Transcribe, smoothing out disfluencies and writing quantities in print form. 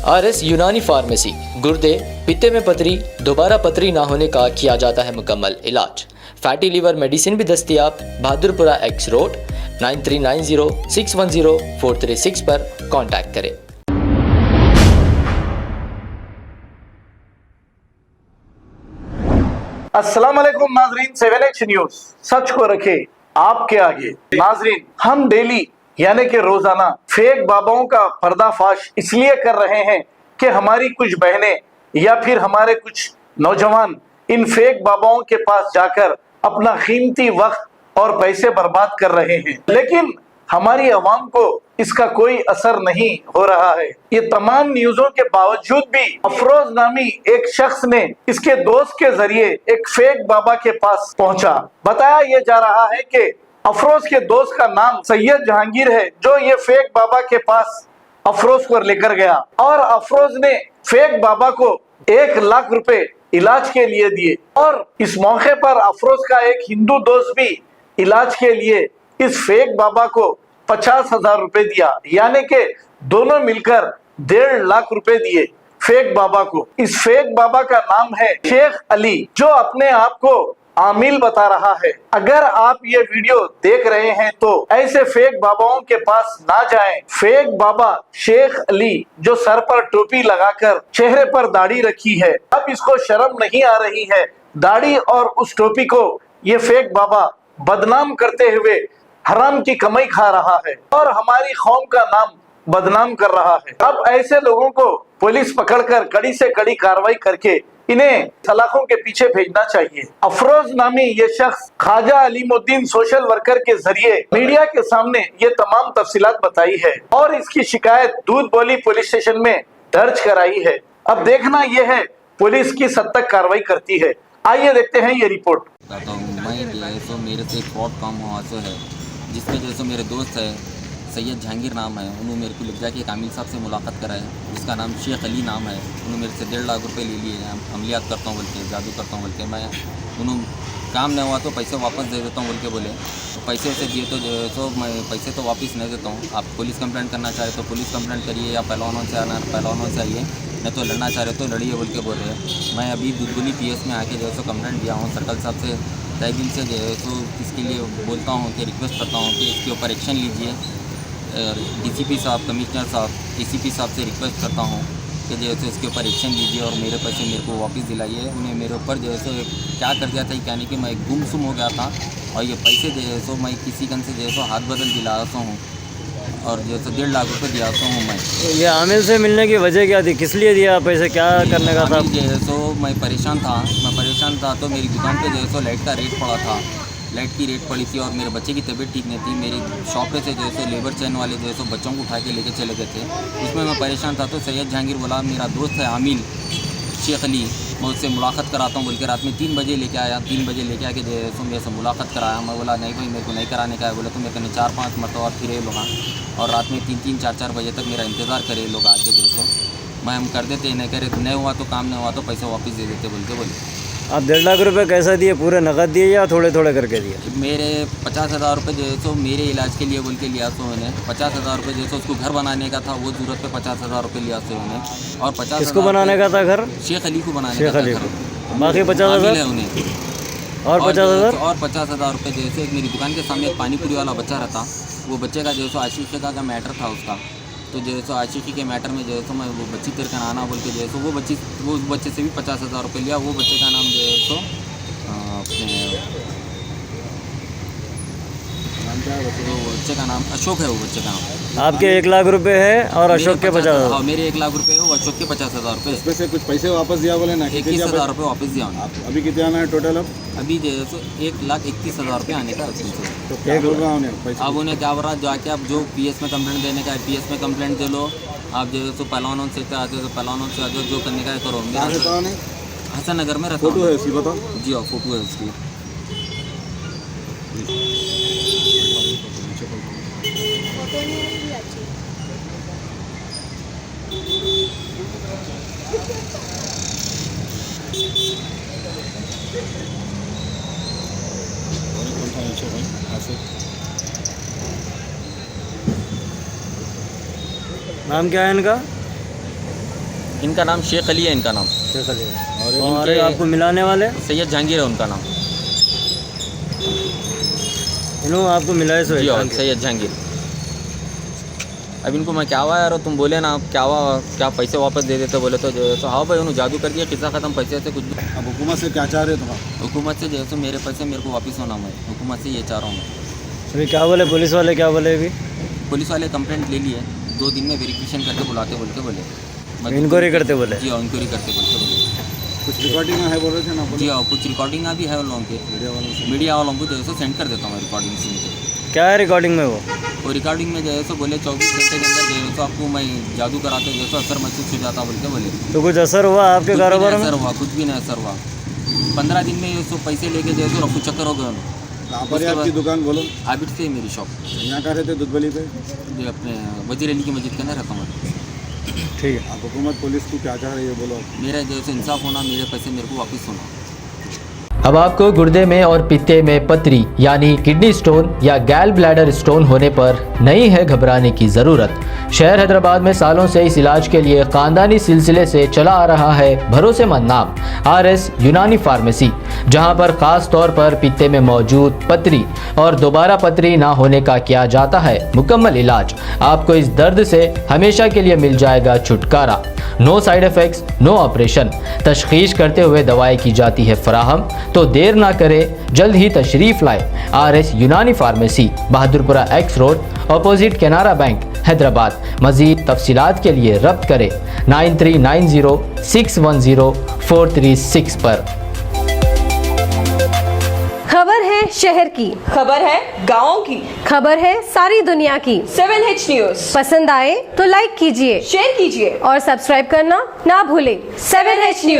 RS यूनानी pharmacy, गुर्दे, पित्ते में पथरी, दोबारा पथरी ना होने का किया जाता है मुकम्मल इलाज। फैटी लीवर मेडिसिन भी दस्तियाब। बहादुरपुरा एक्स रोड 9390610436 पर कांटेक्ट करें। अस्सलाम वालेकुम नाजरीन, 7H न्यूज सच को रखे आपके आगे। नाजरीन, हम डेली यानी कि रोजाना फेक बाबाओं का पर्दाफाश इसलिए कर रहे हैं कि हमारी कुछ बहनें या फिर हमारे कुछ नौजवान इन फेक बाबाओं के पास जाकर अपना कीमती वक्त और पैसे बर्बाद कर रहे हैं, लेकिन हमारी आवाम को इसका कोई असर नहीं हो रहा है। ये तमाम न्यूज़ों के बावजूद भी अफरोज नामी एक शख्स ने इसके दोस्त के जरिए एक फेक बाबा के पास पहुंचा। बताया यह जा रहा है कि अफरोज के दोस्त का नाम सैयद जहांगीर है, जो ये फेक बाबा के पास अफरोज को लेकर गया और अफरोज ने फेक बाबा को 1 लाख रुपए इलाज के लिए दिए। और इस मौके पर अफरोज का एक हिंदू दोस्त भी इलाज के लिए इस फेक बाबा को 50,000 रुपए दिया, यानी कि दोनों मिलकर 1.5 लाख रुपए दिए फेक बाबा को। इस फेक बाबा का नाम है शेख अली, जो अपने आप को आमिल बता रहा है। अगर आप ये वीडियो देख रहे हैं तो ऐसे फेक बाबाओं के पास ना जाएं। फेक बाबा शेख अली, जो सर पर टोपी लगाकर चेहरे पर दाढ़ी रखी है, अब इसको शर्म नहीं आ रही है दाढ़ी और उस टोपी को ये फेक बाबा बदनाम करते हुए हराम की कमाई खा रहा है और हमारी कौम का नाम बदनाम कर रहा है। अब ऐसे लोगों को पुलिस पकड़कर कड़ी से कड़ी कार्रवाई करके इन्हें सलाखों के पीछे भेजना चाहिए। अफरोज नामी ये शख्स ख्वाजा अलीमुद्दीन सोशल वर्कर के जरिए मीडिया के सामने ये तमाम तफसीलात बताई है और इसकी शिकायत दूध बोली पुलिस स्टेशन में दर्ज कराई है। अब देखना यह है पुलिस किस हद तक कार्रवाई करती है। आइए देखते हैं ये रिपोर्ट। तो मेरे से एक फ्रॉड काम हुआ है, जिसमें जैसे मेरे दोस्त है सैयद जहांगीर नाम है, उन्होंने मेरे को लिख जाके एक आमिल साहब से मुलाकात कराए, जिसका नाम शेख अली नाम है। उन्होंने मेरे से 1.5 लाख रुपए ले लिए हैं। अमलियात करता हूँ बोल के, जादू करता हूँ बोल के, मैं उन्होंने काम नहीं हुआ तो पैसे वापस दे देता हूँ बोल के बोले। तो पैसे वैसे दिए तो मैं पैसे तो वापस नहीं देता हूँ। आप पुलिस कंप्लेंट करना चाहे तो पुलिस कंप्लेंट करिए, या पहलवानों से आना पहलवानों से आइए, नहीं तो लड़ना चाह रहे तो लड़िए बोल के बोल रहे हैं। मैं अभी दुधगुली PS में आके जो है सो कंप्लेंट दिया हूँ सर्कल साहब से। तय दिल से जो है सो इसके लिए बोलता हूँ कि रिक्वेस्ट करता हूँ कि इसके ऊपर एक्शन लीजिए। DCP साहब, कमिश्नर साहब, ACP साहब से रिक्वेस्ट करता हूँ कि जो है इसके ऊपर एक्शन लीजिए और मेरे पैसे मेरे को वापस दिलाइए। उन्हें मेरे ऊपर जो है सो क्या कर दिया था, यानी कि मैं गुमसुम हो गया था और ये पैसे जो है सो मैं किसी कन से जो है सो हाथ बदल दिलाता हूँ और जो है 1.5 लाख रुपये दिलाता हूँ मैं। ये आमिल से मिलने की वजह क्या थी, किस लिए दिया पैसे, क्या करने का था? जो है सो मैं परेशान था तो मेरी दुकान पे जो है सो लाइट का रेट पड़ा था, लाइट की रेट पड़ी थी और मेरे बच्चे की तबीयत ठीक नहीं थी। मेरी शॉप पे से जो है सो लेबर चैन वाले जो है सो बच्चों को उठा के लेके चले गए थे। उसमें मैं परेशान था तो सैयद जहांगीर बोला मेरा दोस्त है आमिल शेख अली, मैं उससे मुलाकात कराता हूँ बोल के रात में 3 बजे लेके आया। 3 बजे लेके आके जो है सो मेरे से मुलाकात कराया। मैं बोला नहीं भाई, मेरे को नहीं कराने का है। बोला तो मेरे को 4-5 मरतबा फिर ये लोग और रात में 3-3, 4-4 बजे तक मेरा इंतज़ार करे लोग आके जो है सो मैं हम कर देते, नहीं करे नहीं हुआ तो काम नहीं हुआ तो पैसा वापस दे देते बोल के बोले। आप 1.5 लाख रुपए कैसा दिए, पूरे नकद दिए या थोड़े थोड़े करके दिए? मेरे 50,000 रुपये जो है सो मेरे इलाज के लिए बोल के लिया तो मैंने 50,000 रुपये जो है सो उसको घर बनाने का था, वो जरूरत पे 50,000 रुपये लिया तो उन्हें। और 50 किसको बनाने का था घर? शेख अली को बनाने का था घर। बाकी 50,000 है उन्हें और 50,000 और 50,000 रुपये जो है एक मेरी दुकान के सामने एक पानीपुरी वाला बच्चा रहता, वो बच्चे का जो है सो आशिकी का मैटर था उसका, तो जो है सो आशिकी के मैटर में जो है सो मैं वो बच्ची तेरे का नाना बोल के जो है सो वो बच्चे से भी 50,000 रुपये लिया। वो बच्चे का नाम जो है सो अपने वो बच्चे का नाम अशोक है, वो बच्चे का नाम। आपके 1 लाख रुपए है और अशोक के 50,000? हाँ, मेरे 1 लाख रुपए है, वो अशोक के 50,000 रुपये। इसमें से कुछ पैसे वापस दिया बोले ना? 21,000 रुपये वापस दिया उन्हें। अभी कितना आना है टोटल? अब अभी जो है सो 1,31,000 रुपये आने का है। तो क्या होगा उन्हें? अब उन्हें क्या बोला जाके आप जो PS में कंप्लेंट देने का है PS में कंप्लेंट दे लो। आप जो है सो पहलवानों से आते हो तो पहलवानों से आते हो, जो करने का है करो। हसन नगर में रहता हूँ। फोटो है उसकी बताओ? जी हाँ, फोटो है उसकी। नाम क्या है इनका? इनका नाम शेख अली है, इनका नाम और आपको मिलाने वाले सैयद जहांगीर है उनका नाम। इन्होंने आपको मिलाए सो जी और सैयद जहांगीर। अब इनको मैं क्या हुआ यार, तुम बोले ना क्या हुआ, क्या पैसे वापस दे देते बोले, तो हाँ भाई उन्होंने जादू कर दिया, किस्सा ख़त्म, पैसे से कुछ भी। अब हुकूमत से क्या चाह रहे हो तुम? हुकूमत से जैसे मेरे पैसे मेरे को वापस होना, मैं हुकूमत से ये चाह रहा हूँ मैं। अभी क्या बोले पुलिस वाले, क्या बोले अभी? पुलिस वाले कंप्लेंट ले लिए, 2 दिन में वेरिफिकेशन करके बुलाते बोल के बोले। इंक्वायरी करते बोले? जी हाँ, इंक्वायरी करते बोल के बोले। कुछ रिकॉर्डिंग है बोल रहे थे ना? जी हाँ, कुछ रिकॉर्डिंग भी है उन लोगों के, मीडिया वालों को जैसे सेंड कर देता हूँ मैं रिकॉर्डिंग सुन के। क्या है रिकॉर्डिंग में वो रिकॉर्डिंग में जैसे बोले 24 घंटे के अंदर जैसे आपको मैं जादू कराते जैसे असर महसूस हो जाता बोल के बोले। तो कुछ असर हुआ आपके कारोबार में? असर हुआ, कुछ भी नहीं असर हुआ। 15 दिन में ये सब पैसे लेके जैसे रफू चक्कर हो गए। कहाँ पर है आपकी दुकान बोलो? आबिद से मेरी शॉप, यहाँ का रहते दूधबली पे? जो अपने वजीर अली की मस्जिद के अंदर रहता हूँ। ठीक है। आप हुकूमत पुलिस को क्या चाह रही है बोलो? मेरा जैसे इंसाफ होना, मेरे पैसे मेरे को वापस होना। अब आपको गुर्दे में और पित्ते में पथरी यानी किडनी स्टोन या गैल ब्लैडर स्टोन होने पर नहीं है घबराने की ज़रूरत। शहर हैदराबाद में सालों से इस इलाज के लिए ख़ानदानी सिलसिले से चला आ रहा है भरोसेमंद नाम RS यूनानी फार्मेसी, जहां पर ख़ास तौर पर पित्ते में मौजूद पथरी और दोबारा पथरी ना होने का किया जाता है मुकम्मल इलाज। आपको इस दर्द से हमेशा के लिए मिल जाएगा छुटकारा। No side effects, no operation, तशखीस करते हुए दवाएं की जाती है फराहम। तो देर ना करें, जल्द ही तशरीफ लाए RS यूनानी pharmacy, Bahadurpura X road, opposite Canara bank, Hyderabad. मज़ीद तफसीलात के लिए रब्त करें 9390610436 पर। खबर है शहर की, खबर है गाँव की, खबर है सारी दुनिया की। 7H न्यूज़ पसंद आए तो लाइक कीजिए, शेयर कीजिए और सब्सक्राइब करना ना भूलें। 7H news.